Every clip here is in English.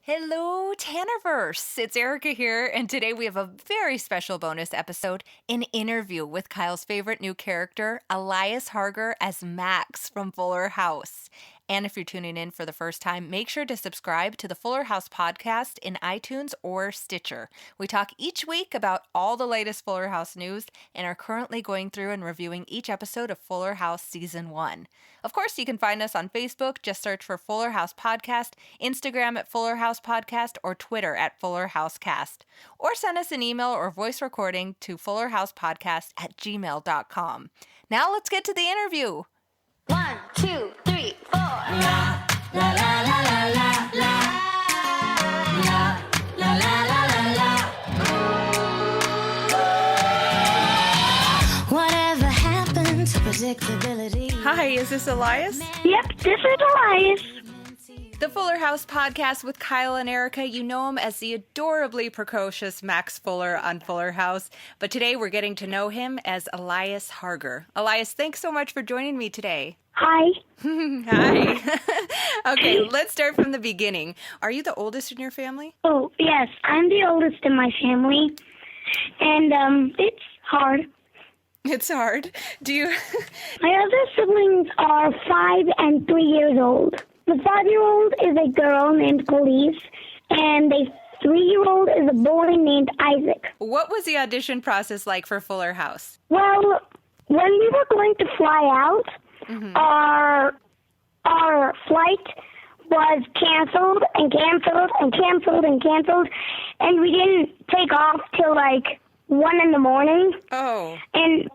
Hello, Tannerverse! It's Erica here, and today we have a very special bonus episode, an interview with Kyle's favorite new character, Elias Harger as Max from Fuller House. And if you're tuning in for the first time, make sure to subscribe to the Fuller House podcast in iTunes or Stitcher. We talk each week about all the latest Fuller House news and are currently going through and reviewing each episode of Fuller House Season 1. Of course, you can find us on Facebook. Just search for Fuller House Podcast, Instagram at Fuller House Podcast, or Twitter at Fuller House Cast. Or send us an email or voice recording to fullerhousepodcast@gmail.com. Now let's get to the interview. 1, 2, 3, 4. La la la la la la la la la la la la. Whatever happened to predictability? Hi, is this Elias? Yep, this is Elias. The Fuller House Podcast with Kyle and Erica. You know him as the adorably precocious Max Fuller on Fuller House, but today we're getting to know him as Elias Harger. Elias, thanks so much for joining me today. Hi. Hi. Okay, let's start from the beginning. Are you the oldest in your family? Oh, yes, I'm the oldest in my family, and it's hard. It's hard. Do you... My other siblings are 5 and 3 years old. The 5-year-old is a girl named Elise, and the 3-year-old is a boy named Isaac. What was the audition process like for Fuller House? Well, when we were going to fly out, our flight was canceled and canceled and canceled and canceled, and we didn't take off till like 1 in the morning. Oh. And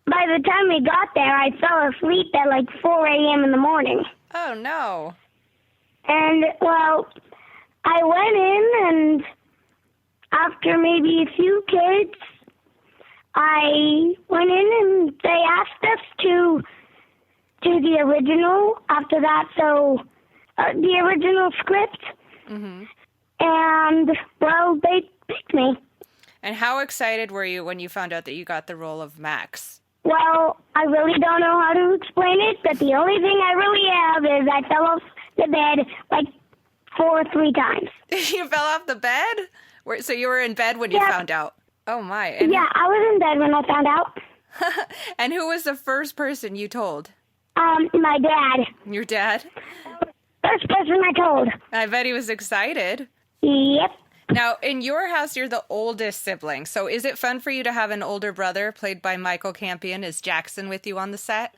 by the time we got there, I fell asleep at like 4 a.m. in the morning. Oh, no. And, well, I went in, and after maybe a few kids, I went in and they asked us to do the original after that, so the original script. And, well, they picked me. And how excited were you when you found out that you got the role of Max? Well, I really don't know how to explain it, but the only thing I really have is I fell off the bed like 4 or 3 times. You fell off the bed? So you were in bed when you found out? Oh, my. And Yeah, I was in bed when I found out. And who was the first person you told? My dad. Your dad? First person I told. I bet he was excited. Yep. Now, in your house, you're the oldest sibling. So is it fun for you to have an older brother, played by Michael Campion, as Jackson, with you on the set?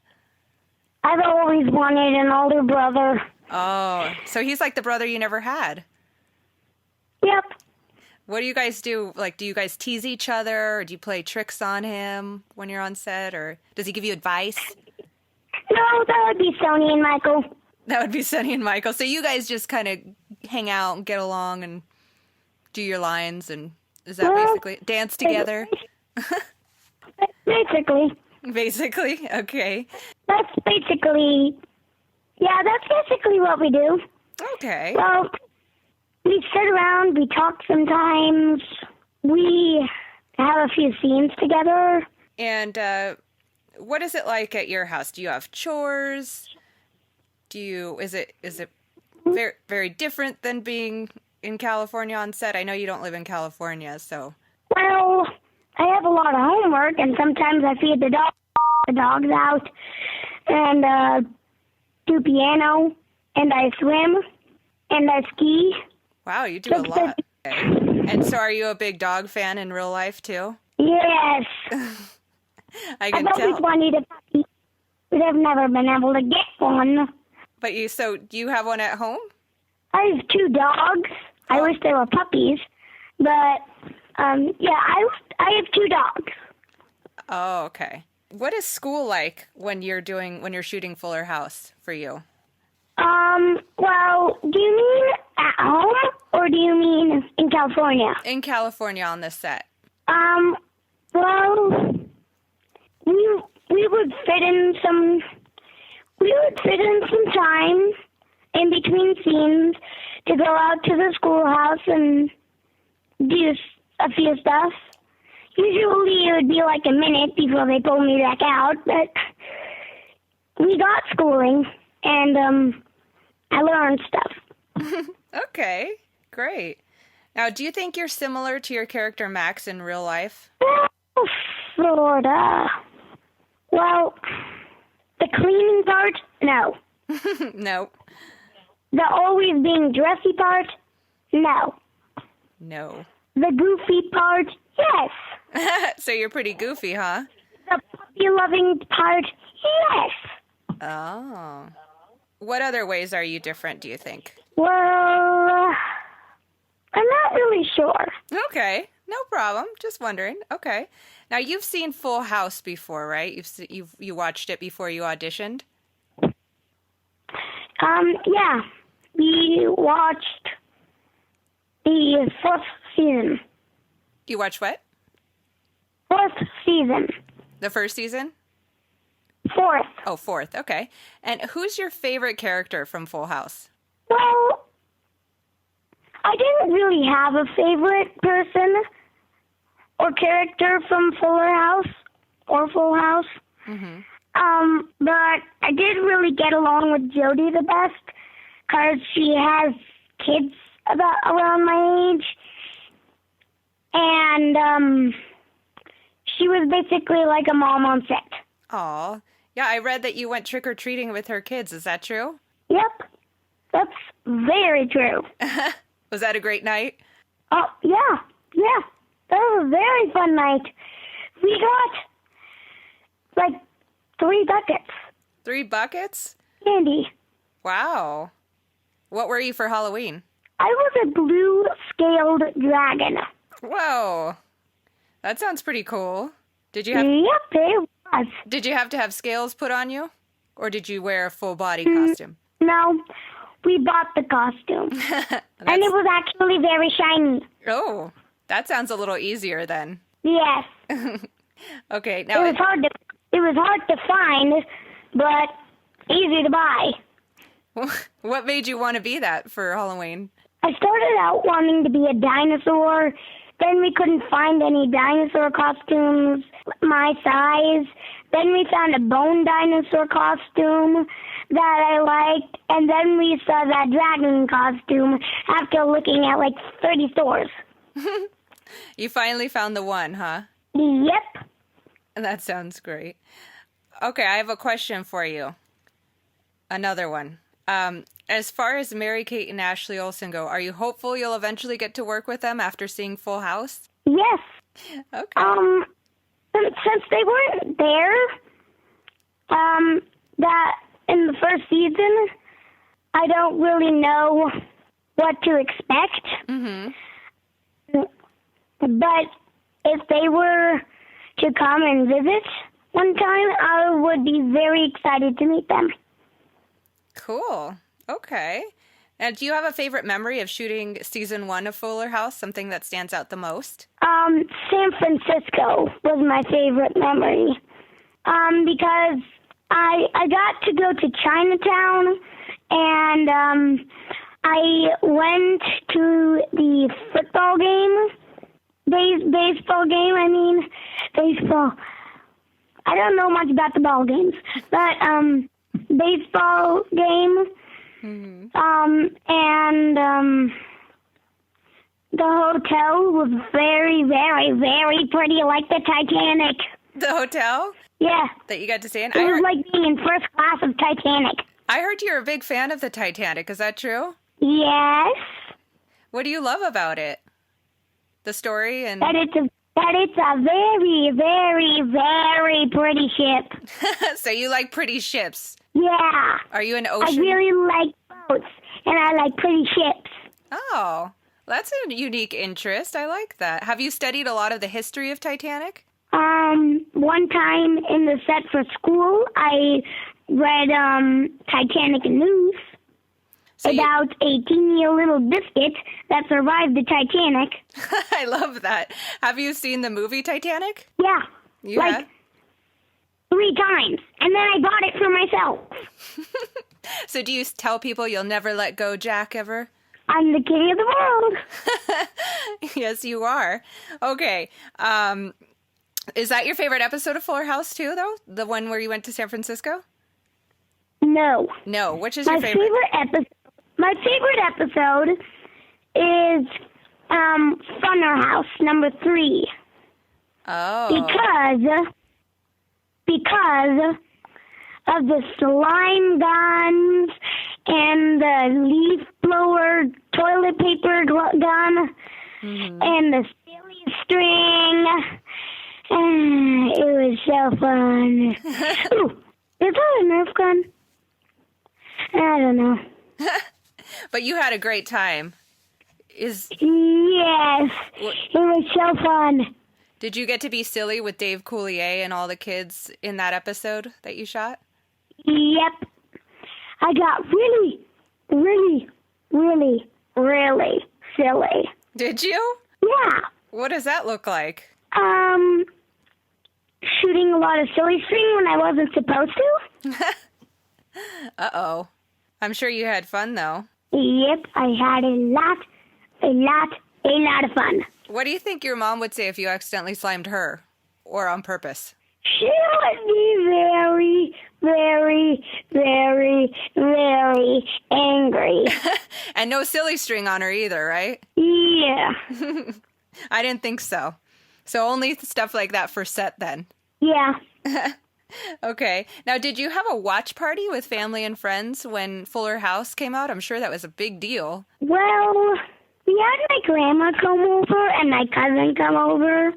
I've always wanted an older brother. Oh, so he's like the brother you never had. Yep. What do you guys do? Like, do you guys tease each other, or do you play tricks on him when you're on set, or does he give you advice? No, that would be Sony and Michael. That would be Sonny and Michael. So you guys just kind of hang out and get along and do your lines, and is that basically dance together? Basically. Basically? Okay. That's basically what we do. Okay. Well, we sit around, we talk sometimes, we have a few scenes together. And what is it like at your house? Do you have chores? Is it very, very different than being in California on set? I know you don't live in California, so. Well, I have a lot of homework, and sometimes I feed the dogs out, and do piano, and I swim, and I ski. Wow, you do a lot. Okay. And so are you a big dog fan in real life, too? Yes. I can I've tell. always wanted a puppy, but I've never been able to get one. But do you have one at home? I have 2 dogs. I wish they were puppies, but I have 2 dogs. Oh, okay. What is school like when you're shooting Fuller House for you? Well, do you mean at home or do you mean in California? In California on this set. Well, we would fit in some time in between scenes to go out to the schoolhouse and do a few stuff. Usually it would be like a minute before they pulled me back out, but we got schooling, and I learned stuff. Okay. Great. Now, do you think you're similar to your character Max in real life? Well, sorta. Well, the cleaning part, no. No. The always being dressy part, no. No. The goofy part, yes. So you're pretty goofy, huh? The puppy-loving part, yes. Oh. What other ways are you different, do you think? Well, I'm not really sure. Okay. No problem. Just wondering. Okay. Now, you've seen Full House before, right? You watched it before you auditioned? Yeah. We watched the fourth season. You watched what? Fourth season. The first season? Fourth. Oh, fourth. Okay. And who's your favorite character from Full House? Well, I didn't really have a favorite person or character from Full House. Mm-hmm. But I did really get along with Jody the best because she has kids around my age. And, she was basically like a mom on set. Aw. Yeah, I read that you went trick-or-treating with her kids. Is that true? Yep. That's very true. Was that a great night? Oh, yeah. Yeah. That was a very fun night. We got, like, 3 buckets. 3 buckets? Candy. Wow. What were you for Halloween? I was a blue scaled dragon. Whoa. That sounds pretty cool. Did you Yep, it was. have to have scales put on you? Or did you wear a full body costume? No, we bought the costume. And it was actually very shiny. Oh, that sounds a little easier then. Yes. Okay, It now was hard to find, but easy to buy. what made you want to be that for Halloween? I started out wanting to be a dinosaur. Then we couldn't find any dinosaur costumes my size. Then we found a bone dinosaur costume that I liked. And then we saw that dragon costume after looking at like 30 stores. You finally found the one, huh? Yep. That sounds great. Okay, I have a question for you. Another one. As far as Mary-Kate and Ashley Olsen go, are you hopeful you'll eventually get to work with them after seeing Full House? Yes. Okay. Since they weren't there, that in the first season, I don't really know what to expect. Mm-hmm. But if they were to come and visit one time, I would be very excited to meet them. Cool. Okay. Now, do you have a favorite memory of shooting season 1 of Fuller House? Something that stands out the most? San Francisco was my favorite memory. Because I got to go to Chinatown and I went to the football game. Baseball game, baseball. I don't know much about the ball games, but baseball game. Mm-hmm. And the hotel was very, very, very pretty, like the Titanic. The hotel? Yeah. That you got to stay in? It was like being in first class of Titanic. I heard you're a big fan of the Titanic. Is that true? Yes. What do you love about it? The story and... That it's a very, very, very pretty ship. So you like pretty ships? Yeah. Are you an I ocean? really like boats, and I like pretty ships. Oh, that's a unique interest. I like that. Have you studied a lot of the history of Titanic? One time in the set for school, I read Titanic news about a teeny little biscuit that survived the Titanic. I love that. Have you seen the movie Titanic? Yeah. You like have? 3 times. And then I bought it for myself. So do you tell people you'll never let go, Jack, ever? I'm the king of the world. Yes, you are. Okay. Is that your favorite episode of Fuller House, too, though? The one where you went to San Francisco? No. No. Which is your favorite? My favorite episode is Funner House number 3. Oh. Because of the slime guns and the leaf blower toilet paper gun and the silly string. It was so fun. Ooh, is that a Nerf gun? I don't know. But you had a great time. Yes, it was so fun. Did you get to be silly with Dave Coulier and all the kids in that episode that you shot? Yep. I got really, really, really, really silly. Did you? Yeah. What does that look like? Shooting a lot of silly string when I wasn't supposed to. Uh-oh. I'm sure you had fun, though. Yep, I had a lot of fun. What do you think your mom would say if you accidentally slimed her? Or on purpose? She would be very, very, very, very angry. And no silly string on her either, right? Yeah. I didn't think so. So only stuff like that for set then. Yeah. Okay. Now, did you have a watch party with family and friends when Fuller House came out? I'm sure that was a big deal. Well, we had my grandma come over and my cousin come over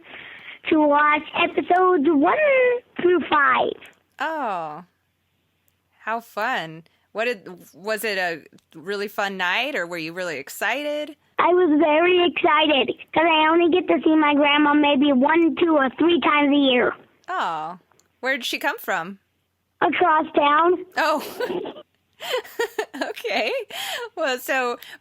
to watch episodes 1 through 5. Oh, how fun. Was it a really fun night, or were you really excited? I was very excited because I only get to see my grandma maybe 1, 2, or 3 times a year. Oh, where did she come from? Across town. Oh, okay. Well,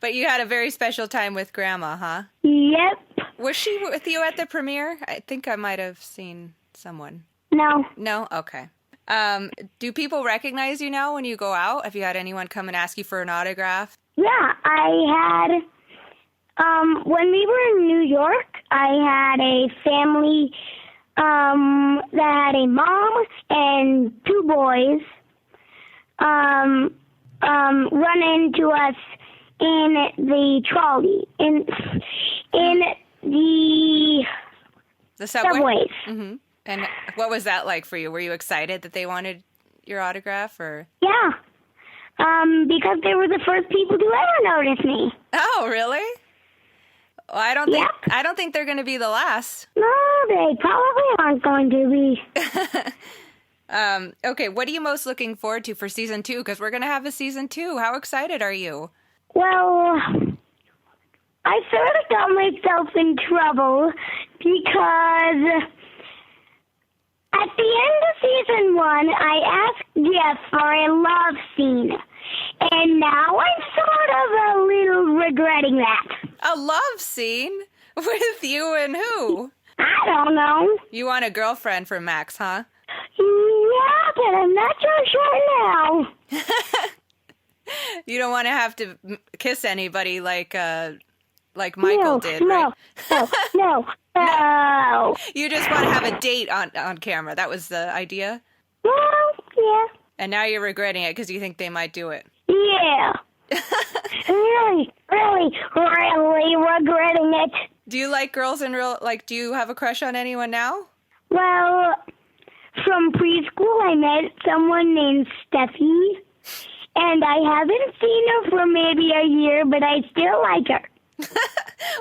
but you had a very special time with Grandma, huh? Yep. Was she with you at the premiere? I think I might have seen someone. No. No? Okay. Do people recognize you now when you go out? Have you had anyone come and ask you for an autograph? Yeah, I had, when we were in New York, I had a family, that had a mom and 2 boys, run into us in the trolley, in the subways. Mm-hmm. And what was that like for you? Were you excited that they wanted your autograph, or? Yeah. Because they were the first people to ever notice me. Oh, really? Well, I don't think they're going to be the last. No, they probably aren't going to be. Okay, what are you most looking forward to for season 2? Because we're going to have a season 2. How excited are you? Well, I sort of got myself in trouble because at the end of season 1, I asked Jeff for a love scene. And now I'm sort of a little regretting that. A love scene? With you and who? I don't know. You want a girlfriend for Max, huh? Yeah, but I'm not so sure now. You don't want to have to kiss anybody like Michael did, right? No. You just want to have a date on camera. That was the idea? Well, yeah. And now you're regretting it because you think they might do it. Yeah. really regretting it. Do you like girls in real, do you have a crush on anyone now? Well, from preschool I met someone named Steffi, and I haven't seen her for maybe a year, but I still like her.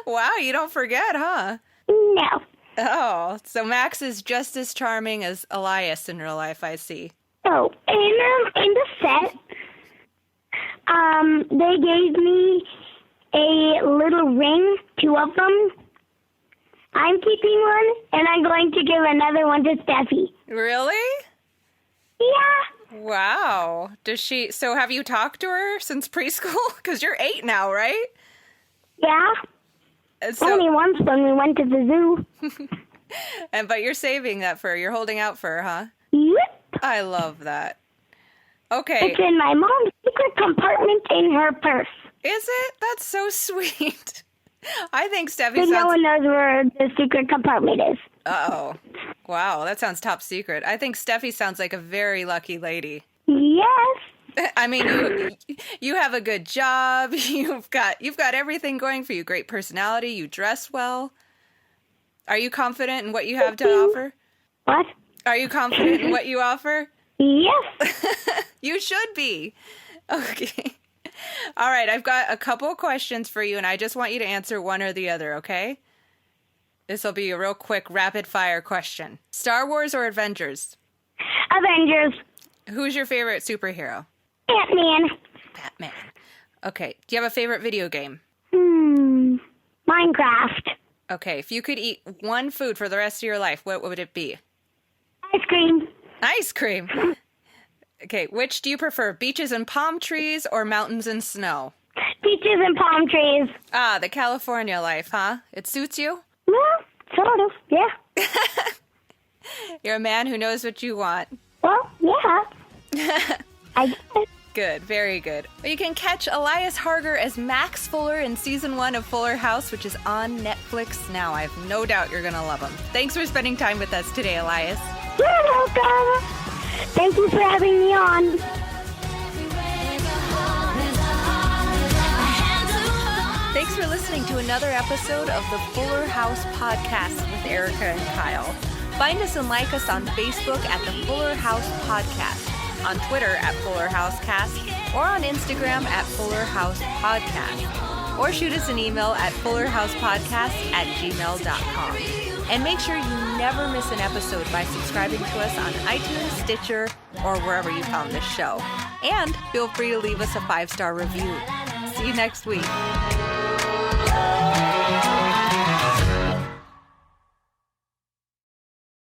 Wow, you don't forget, huh? No. Oh, so Max is just as charming as Elias in real life, I see. Oh, in the set, they gave me a little ring, 2 of them. I'm keeping one, and I'm going to give another one to Steffi. Really? Yeah. Wow. So have you talked to her since preschool? Because you're 8 now, right? Yeah. Only once when we went to the zoo. But you're saving that for her. You're holding out for her, huh? Yep. I love that. Okay. It's in my mom's secret compartment in her purse. Is it? That's so sweet. I think Steffi But sounds... no one knows where the secret compartment is. Uh-oh. Wow, that sounds top secret. I think Steffi sounds like a very lucky lady. Yes. I mean, you have a good job. You've got everything going for you. Great personality. You dress well. Are you confident in what you have to offer? What? Are you confident in what you offer? Yes. You should be. Okay. All right, I've got a couple of questions for you, and I just want you to answer one or the other, okay? This will be a real quick rapid-fire question. Star Wars or Avengers? Avengers. Who's your favorite superhero? Ant-Man. Batman. Okay, do you have a favorite video game? Minecraft. Okay, if you could eat one food for the rest of your life, what would it be? Ice cream. Ice cream. Okay, which do you prefer, beaches and palm trees or mountains and snow? Beaches and palm trees. Ah, the California life, huh? It suits you? Well, sort of, yeah. You're a man who knows what you want. Well, yeah. I guess. Good, very good. Well, you can catch Elias Harger as Max Fuller in season 1 of Fuller House, which is on Netflix now. I have no doubt you're going to love him. Thanks for spending time with us today, Elias. You're welcome. Thank you for having me on. Thanks for listening to another episode of the Fuller House Podcast with Erica and Kyle. Find us and like us on Facebook at the Fuller House Podcast, on Twitter at Fuller House Cast, or on Instagram at Fuller House Podcast. Or shoot us an email at fullerhousepodcast@gmail.com. And make sure you never miss an episode by subscribing to us on iTunes, Stitcher, or wherever you found this show. And feel free to leave us a 5-star review. See you next week.